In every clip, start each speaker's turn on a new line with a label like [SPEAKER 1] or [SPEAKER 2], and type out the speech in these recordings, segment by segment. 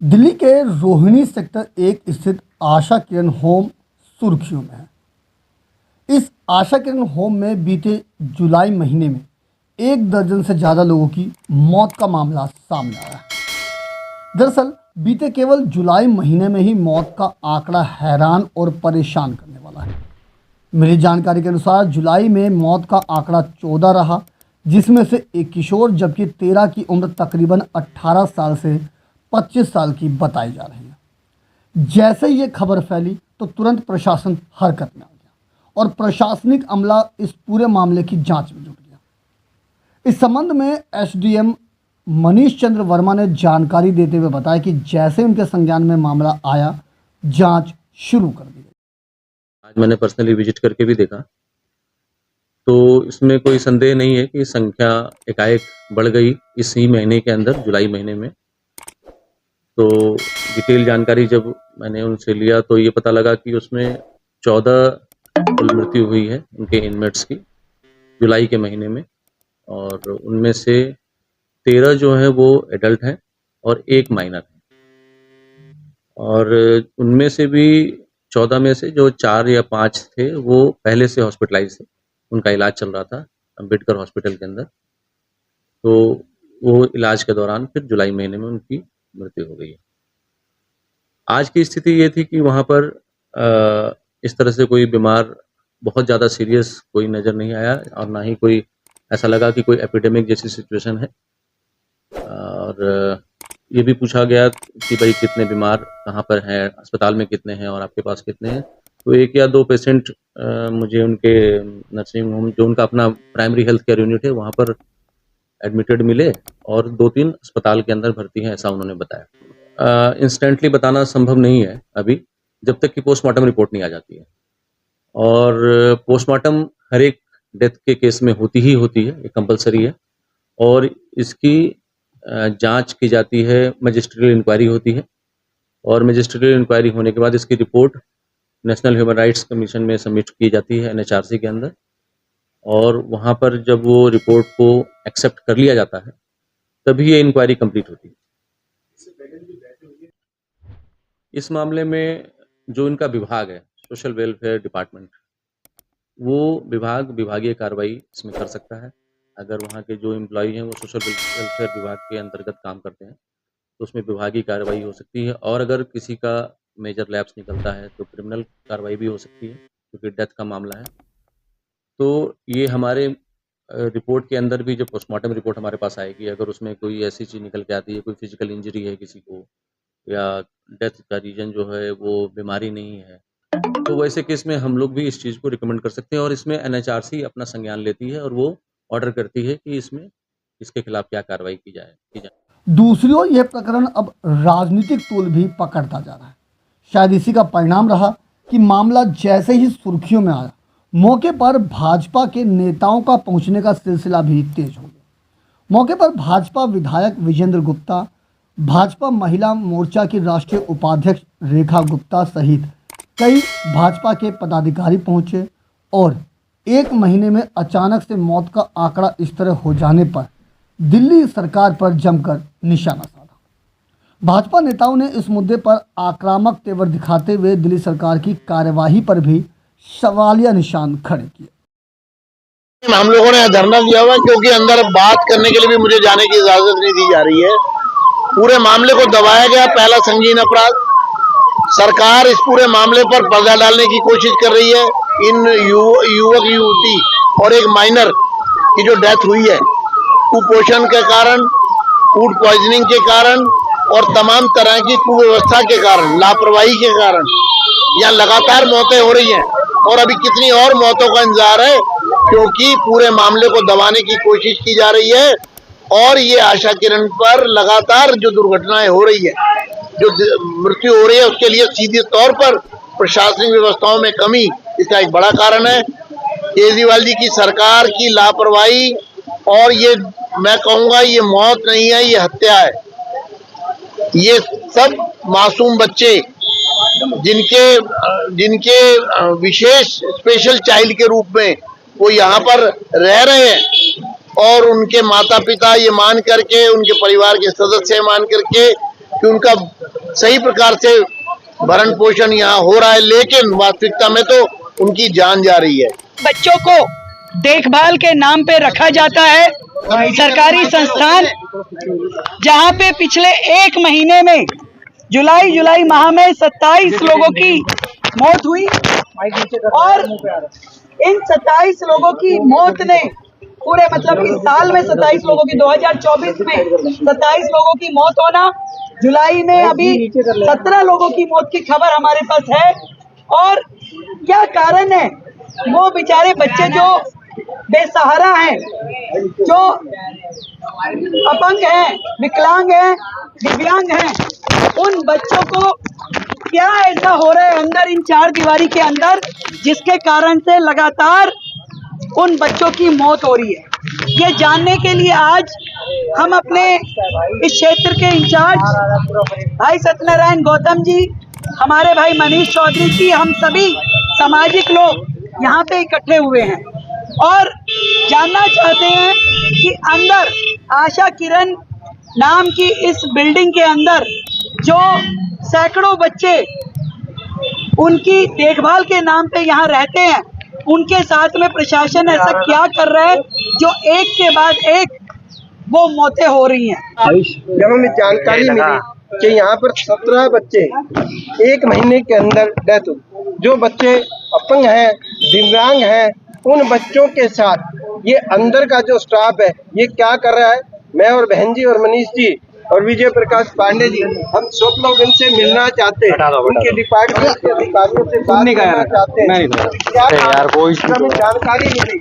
[SPEAKER 1] दिल्ली के रोहिणी सेक्टर 1 स्थित आशा किरण होम सुर्खियों में है। इस आशा किरण होम में बीते जुलाई महीने में 1 दर्जन से ज़्यादा लोगों की मौत का मामला सामने आया है। दरअसल बीते केवल जुलाई महीने में ही मौत का आंकड़ा हैरान और परेशान करने वाला है। मिली जानकारी के अनुसार जुलाई में मौत का आंकड़ा 14 रहा, जिसमें से एक किशोर जबकि 13 की उम्र तकरीबन 18 साल से 25 साल की बताई जा रही है। जैसे ही ये खबर फैली तो तुरंत प्रशासन हरकत में आ गया और प्रशासनिक अमला इस पूरे मामले की जांच में जुट गया। इस संबंध में एसडीएम मनीष चंद्र वर्मा ने जानकारी देते हुए बताया कि जैसे उनके संज्ञान में मामला आया, जांच शुरू कर दी गई।
[SPEAKER 2] आज मैंने पर्सनली विजिट करके भी देखा तो इसमें कोई संदेह नहीं है कि संख्या एकाएक बढ़ गई इसी महीने के अंदर, जुलाई महीने में। तो डिटेल जानकारी जब मैंने उनसे लिया तो ये पता लगा कि उसमें 14 कुल मृत्यु हुई है उनके इनमेट्स की जुलाई के महीने में, और उनमें से 13 जो है वो एडल्ट हैं और 1 माइनर है। और उनमें से भी 14 में से जो 4 या 5 थे वो पहले से हॉस्पिटलाइज थे, उनका इलाज चल रहा था अम्बेडकर हॉस्पिटल के अंदर। तो वो इलाज के दौरान फिर जुलाई महीने में उनकी मृत्यु हो गई है। आज की स्थिति ये थी कि वहाँ पर इस तरह से कोई बीमार बहुत ज़्यादा सीरियस कोई नज़र नहीं आया और ना ही कोई ऐसा लगा कि कोई एपिडेमिक जैसी सिचुएशन है। और ये भी पूछा गया कि भाई कितने बीमार कहाँ पर हैं, अस्पताल में कितने हैं और आपके पास कितने हैं। तो 1 या 2 पेशेंट मुझे उनके नर्सिंग होम जो उनका अपना प्राइमरी हेल्थ केयर यूनिट है वहाँ पर एडमिटेड मिले और 2-3 अस्पताल के अंदर भर्ती हैं, ऐसा उन्होंने बताया। इंस्टेंटली बताना संभव नहीं है अभी, जब तक कि पोस्टमार्टम रिपोर्ट नहीं आ जाती है। और पोस्टमार्टम हर एक डेथ के केस में होती ही होती है, ये कंपलसरी है। और इसकी जांच की जाती है, मैजिस्ट्रियल इंक्वायरी होती है और मैजिस्ट्रियल इंक्वायरी होने के बाद इसकी report national human rights commission में सबमिट की जाती है एनएचआरसी के अंदर। और वहाँ पर जब वो रिपोर्ट को एक्सेप्ट कर लिया जाता है तभी ये इंक्वायरी कंप्लीट होती है। इस मामले में जो इनका विभाग है सोशल वेलफेयर डिपार्टमेंट, वो विभागीय कार्रवाई इसमें कर सकता है। अगर वहाँ के जो एम्प्लॉई हैं वो सोशल वेलफेयर विभाग के अंतर्गत काम करते हैं तो उसमें विभागीय कार्रवाई हो सकती है। और अगर किसी का मेजर लैप्स निकलता है तो क्रिमिनल कार्रवाई भी हो सकती है, क्योंकि डेथ का मामला है। तो ये हमारे रिपोर्ट के अंदर भी जो पोस्टमार्टम रिपोर्ट हमारे पास आएगी, अगर उसमें कोई ऐसी चीज़ निकल के आती है, कोई फिजिकल इंजरी है किसी को या डेथ का रीजन जो है वो बीमारी नहीं है, तो वैसे केस में हम लोग भी इस चीज़ को रिकमेंड कर सकते हैं। और इसमें एनएचआरसी अपना संज्ञान लेती है और वो ऑर्डर करती है कि इसमें इसके खिलाफ क्या कार्रवाई की जाए।
[SPEAKER 1] दूसरी ओर यह प्रकरण अब राजनीतिक तूल भी पकड़ता जा रहा है। शायद इसी का परिणाम रहा कि मामला जैसे ही सुर्खियों में आया, मौके पर भाजपा के नेताओं का पहुंचने का सिलसिला भी तेज हो गया। मौके पर भाजपा विधायक विजेंद्र गुप्ता, भाजपा महिला मोर्चा की राष्ट्रीय उपाध्यक्ष रेखा गुप्ता सहित कई भाजपा के पदाधिकारी पहुंचे और 1 महीने में अचानक से मौत का आंकड़ा इस तरह हो जाने पर दिल्ली सरकार पर जमकर निशाना साधा। भाजपा नेताओं ने इस मुद्दे पर आक्रामक तेवर दिखाते हुए दिल्ली सरकार की कार्यवाही पर भी सवालिया निशान खड़े किए।
[SPEAKER 3] हम लोगों ने धरना दिया हुआ क्योंकि अंदर बात करने के लिए भी मुझे जाने की इजाजत नहीं दी जा रही है। पूरे मामले को दबाया गया, पहला संगीन अपराध। सरकार इस पूरे मामले पर पर्दा डालने की कोशिश कर रही है। इन युवक युवती और एक माइनर की जो डेथ हुई है कुपोषण के कारण, फूड पॉइजनिंग के कारण और तमाम तरह की कुव्यवस्था के कारण, लापरवाही के कारण यहाँ लगातार मौतें हो रही हैं और अभी कितनी और मौतों का इंतजार है, क्योंकि पूरे मामले को दबाने की कोशिश की जा रही है। और ये आशा किरण पर लगातार जो दुर्घटनाएं हो रही है, जो मृत्यु हो रही है, उसके लिए सीधे तौर पर प्रशासनिक व्यवस्थाओं में कमी इसका एक बड़ा कारण है। केजरीवाल जी की सरकार की लापरवाही, और ये मैं कहूँगा ये मौत नहीं है, ये हत्या है। ये सब मासूम बच्चे जिनके विशेष स्पेशल चाइल्ड के रूप में वो यहाँ पर रह रहे हैं और उनके माता पिता ये मान करके, उनके परिवार के सदस्य मान करके कि उनका सही प्रकार से भरण पोषण यहाँ हो रहा है, लेकिन वास्तविकता में तो उनकी जान जा रही है।
[SPEAKER 4] बच्चों को देखभाल के नाम पे रखा जाता है। सरकारी संस्थान जहां पे पिछले एक महीने में जुलाई माह में 27 लोगों की मौत हुई और इन 27 लोगों की मौत ने पूरे मतलब इस साल में 27 लोगों की 2024 में 27 लोगों की मौत होना, जुलाई में अभी 17 लोगों की मौत की खबर हमारे पास है। और क्या कारण है? वो बेचारे बच्चे जो बेसहारा हैं, जो अपंग हैं, विकलांग हैं, दिव्यांग हैं, उन बच्चों को क्या ऐसा हो रहा है अंदर इन चार दीवारी के अंदर, जिसके कारण से लगातार उन बच्चों की मौत हो रही है। ये जानने के लिए आज हम अपने इस क्षेत्र के इंचार्ज भाई सत्यनारायण गौतम जी, हमारे भाई मनीष चौधरी जी, हम सभी सामाजिक लोग यहाँ पे इकट्ठे हुए हैं और जानना चाहते हैं कि अंदर आशा किरण नाम की इस बिल्डिंग के अंदर जो सैकड़ों बच्चे उनकी देखभाल के नाम पे यहाँ रहते हैं, उनके साथ में प्रशासन ऐसा क्या कर रहा है जो एक के बाद एक वो मौतें हो रही हैं।
[SPEAKER 5] जब हमें जानकारी मिली कि यहाँ पर 17 बच्चे एक महीने के अंदर डेथ हुई, जो बच्चे अपंग हैं, दिव्यांग हैं, उन बच्चों के साथ ये अंदर का जो स्टाफ है ये क्या कर रहा है। मैं और बहन जी और मनीष जी और विजय प्रकाश पांडे जी, हम सब लोग इनसे मिलना चाहते हैं, उनके डिपार्टमेंट के अधिकारियों से बात करना चाहते हैं। क्या हमें जानकारी मिली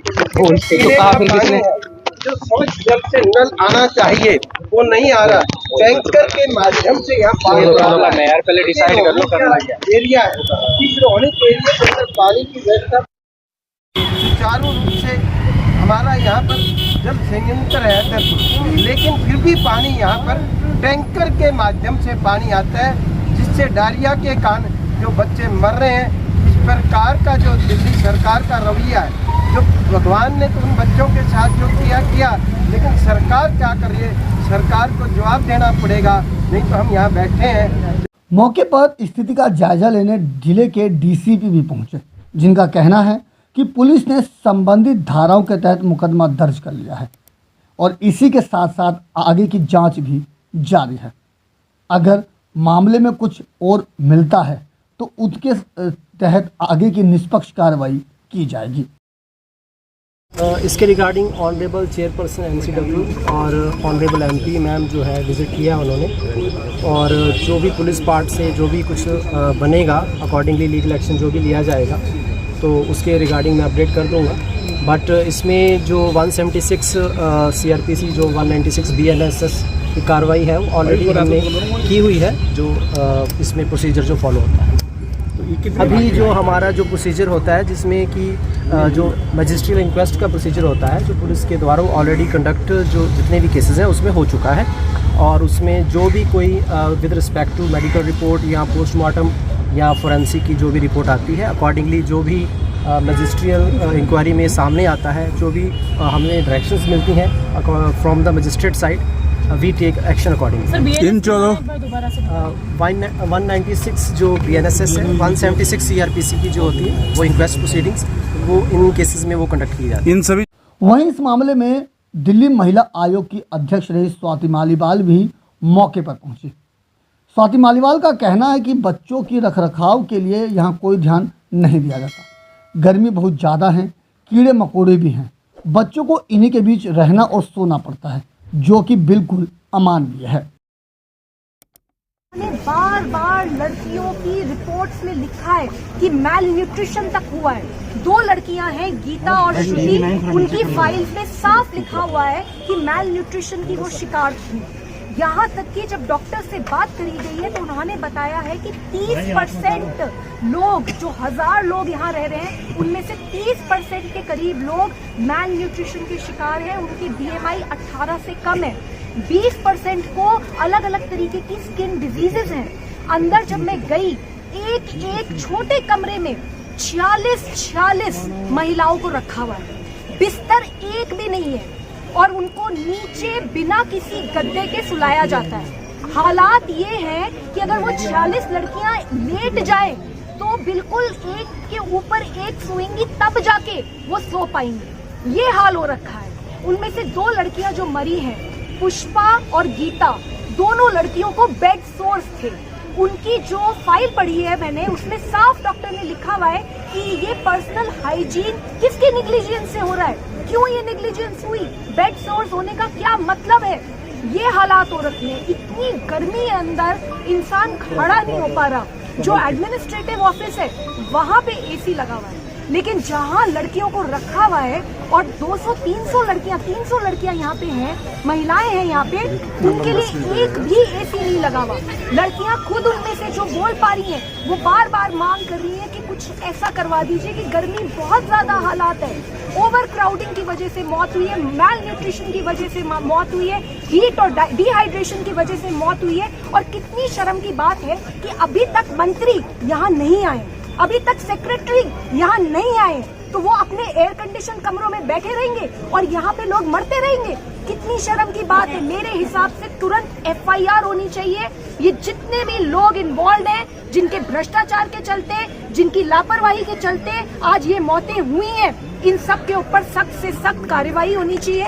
[SPEAKER 5] जो सोच जल से नल आना चाहिए वो नहीं आ रहा, टैंकर के माध्यम से यहाँ पानी पहले डिसाइड कर लो एरिया है, इस रोहनिक एरिया के अंदर पानी की व्यवस्था सुचारू रूप से हमारा यहाँ पर जल संयंत्र है, लेकिन फिर भी पानी यहाँ पर टैंकर के माध्यम से पानी आता है, जिससे डायरिया के कारण जो बच्चे मर रहे हैं। इस प्रकार का जो दिल्ली सरकार का रवैया है, जो भगवान ने तो उन बच्चों के साथ जो किया, लेकिन सरकार क्या कर रही है, सरकार को जवाब देना पड़ेगा, नहीं तो हम यहाँ बैठे हैं।
[SPEAKER 1] मौके पर स्थिति का जायजा लेने जिले के डीसीपी भी पहुंचे, जिनका कहना है कि पुलिस ने संबंधित धाराओं के तहत मुकदमा दर्ज कर लिया है और इसी के साथ साथ आगे की जांच भी जारी है। अगर मामले में कुछ और मिलता है तो उसके तहत आगे की निष्पक्ष कार्रवाई की जाएगी।
[SPEAKER 6] इसके रिगार्डिंग ऑनरेबल चेयरपर्सन एनसीडब्ल्यू और ऑनरेबल एमपी मैम जो है विज़िट किया उन्होंने, और जो भी पुलिस पार्ट से जो भी कुछ बनेगा अकॉर्डिंगली लीगल एक्शन जो भी लिया जाएगा तो उसके रिगार्डिंग मैं अपडेट कर दूंगा। बट इसमें जो 176 सीआरपीसी जो 196 बीएनएसएस की कार्रवाई है वो ऑलरेडी हमने की हुई है, जो इसमें प्रोसीजर जो फॉलो होता है। अभी जो हमारा जो प्रोसीजर होता है जिसमें कि जो मजिस्ट्रियल इंक्वेस्ट का प्रोसीजर होता है जो पुलिस के द्वारा ऑलरेडी कंडक्ट जो जितने भी केसेस हैं उसमें हो चुका है, और उसमें जो भी कोई with respect to medical report या पोस्टमार्टम या फोरेंसिक की जो भी रिपोर्ट आती है अकॉर्डिंगली जो भी मजिस्ट्रियल इंक्वायरी में सामने आता है, जो भी हमें डायरेक्शंस मिलती हैं from the magistrate side, we take action accordingly. In 196 जो बीएनएसएस है, 176 सीआरपीसी की जो होती है वो इंक्वेस्ट प्रोसीडिंग्स वो इन केसेस में वो कंडक्ट की जाती है। इन सभी
[SPEAKER 1] वहीं इस मामले में दिल्ली महिला आयोग की अध्यक्ष रही स्वाति मालीवाल भी मौके पर पहुंची। स्वाति मालीवाल का कहना है कि बच्चों की रखरखाव के लिए यहाँ कोई ध्यान नहीं दिया जाता। गर्मी बहुत ज़्यादा है, कीड़े मकोड़े भी हैं, बच्चों को इन्हीं के बीच रहना और सोना पड़ता है, जो कि बिल्कुल अमानवीय है।
[SPEAKER 7] बार बार लड़कियों की रिपोर्ट्स में लिखा है कि मैल न्यूट्रिशन तक हुआ है। 2 लड़कियां हैं गीता और श्रुति, उनकी फाइल्स में साफ लिखा हुआ है कि मैल न्यूट्रिशन की वो शिकार थी। यहाँ तक कि जब डॉक्टर से बात करी गई है तो उन्होंने बताया है कि 30% लोग, जो 1000 लोग यहाँ रह रहे हैं उनमें से 30% के करीब लोग मैल न्यूट्रिशन के शिकार हैं, उनकी BMI 18 से कम है। 20% को अलग अलग तरीके की स्किन डिजीजेज हैं। अंदर जब मैं गई, एक छोटे कमरे में 46 महिलाओं को रखा हुआ है, बिस्तर एक भी नहीं है और उनको नीचे बिना किसी गद्दे के सुलाया जाता है। हालात ये हैं कि अगर वो 46 लड़कियां लेट जाए तो बिल्कुल एक के ऊपर एक सोएंगी तब जाके वो सो पाएंगी। ये हाल हो रखा है। उनमें से 2 लड़कियां जो मरी हैं, पुष्पा और गीता, दोनों लड़कियों को बेड सोर्स थे। उनकी जो फाइल पढ़ी है मैंने, उसमें साफ डॉक्टर ने लिखा हुआ है कि ये पर्सनल हाइजीन किसके नेग्लिजेंस से हो रहा है, क्यों ये नेग्लिजेंस हुई, बेड सोर्स होने का क्या मतलब है। ये हालात हो रखे हैं। इतनी गर्मी है अंदर, इंसान खड़ा नहीं हो पा रहा। जो एडमिनिस्ट्रेटिव ऑफिस है वहां पे एसी लगा हुआ है, लेकिन जहां लड़कियों को रखा हुआ है और 200-300 लड़कियां यहाँ पे हैं, महिलाएं हैं यहाँ पे, उनके लिए एक भी एसी नहीं लगा हुआ। लड़कियां खुद उनमें से जो बोल पा रही हैं वो बार बार मांग कर रही हैं कि कुछ ऐसा करवा दीजिए कि गर्मी बहुत ज्यादा हालात है, ओवर क्राउडिंग की वजह से मौत हुई है, मैल न्यूट्रिशन की वजह से मौत हुई है, हीट और डिहाइड्रेशन की वजह से मौत हुई है। और कितनी शर्म की बात है कि अभी तक मंत्री यहाँ नहीं आए, अभी तक सेक्रेटरी यहाँ नहीं आए, तो वो अपने एयर कंडीशन कमरों में बैठे रहेंगे और यहाँ पे लोग मरते रहेंगे। कितनी शर्म की बात है। मेरे हिसाब से तुरंत FIR होनी चाहिए। ये जितने भी लोग इन्वॉल्व हैं, जिनके भ्रष्टाचार के चलते, जिनकी लापरवाही के चलते आज ये मौतें हुई हैं, इन सब के ऊपर सख्त से सख्त कार्रवाई होनी चाहिए।